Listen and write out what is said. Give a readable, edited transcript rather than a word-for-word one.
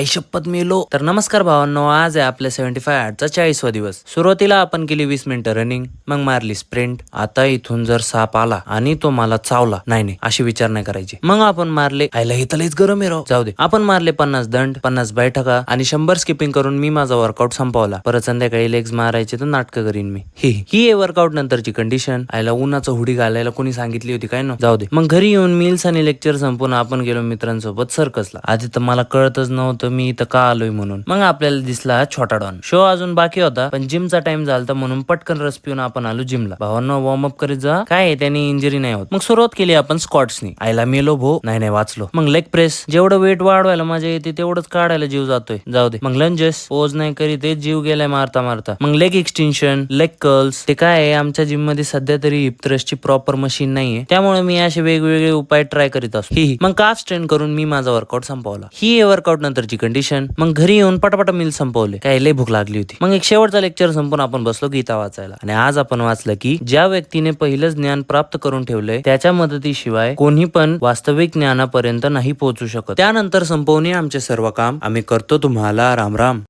शपथ मेलो. तर नमस्कार भावांनो, आज आहे आपल्या 75 आर्टचा 40वा दिवस. सुरुवातीला आपण केली 20 मिनिटं रनिंग, मग मारली स्प्रिंट. आता इथून जर साप आला आणि तो मला चावला, नाही अशी विचार नाही करायची. मग आपण मारले इथं लईच गरम आहे राव, जाऊ दे. आपण मारले 50 दंड, 50 बैठका आणि 100 स्किपिंग करून मी माझा वर्कआउट संपवला. परत संध्याकाळी लेग्स मारायचे तर नाटकं करीन मी. ही आहे वर्कआउट नंतरची कंडिशन. उन्हाचं हुडी घालायला कोणी सांगितली होती काय? जाऊ दे. मग घरी येऊन मील्स आणि लेक्चर संपून आपण गेलो मित्रांसोबत सर्कसला. आधी तर मला कळतच नव्हतं मी इथं का आलोय म्हणून. मग आपल्याला दिसला छोटा डॉन. शो अजून बाकी होता, पण जिमचा टाइम झालता म्हणून पटकन रस पिऊन आपण आलो जिमला. भावांनो, वॉर्म अप करीत जा, काय त्याने इंजरी नाही होत. मग सुरुवात केली आपण स्क्वॉट्सनी. मेलो भो, नाही वाचलो. मग लेग प्रेस. जेवढं वेट वाढवायला मजा येते तेवढंच काढायला जीव जातोय, जाऊ दे. मग लंजेस. पोज नाही करीत जीव गेलाय मारता मारता. मग लेग एक्सटेन्शन, लेग कर्ल्स. ते काय आहे, आमच्या जिम मध्ये सध्या तरी हिप थ्रस्टची प्रॉपर मशीन नाहीये, त्यामुळे मी असे वेगवेगळे उपाय ट्राय करीत असतो. मग काफ स्ट्रेन करून मी माझा वर्कआउट संपवला. ही आहे वर्कआउट नंतरची कंडिशन. मग घरी येऊन पटापटा मील संपवले. काय लय भूक लागली होती. मग एक शेवटचा लेक्चर संपून आपण बसलो गीता वाचायला. आणि आज आपण वाचलं की ज्या व्यक्तीने पहिलं ज्ञान प्राप्त करून ठेवलंय त्याच्या मदतीशिवाय कोणी पण वास्तविक ज्ञानापर्यंत नाही पोहोचू शकत. त्यानंतर संपवणे आमचे सर्व काम. आम्ही करतो तुम्हाला राम राम.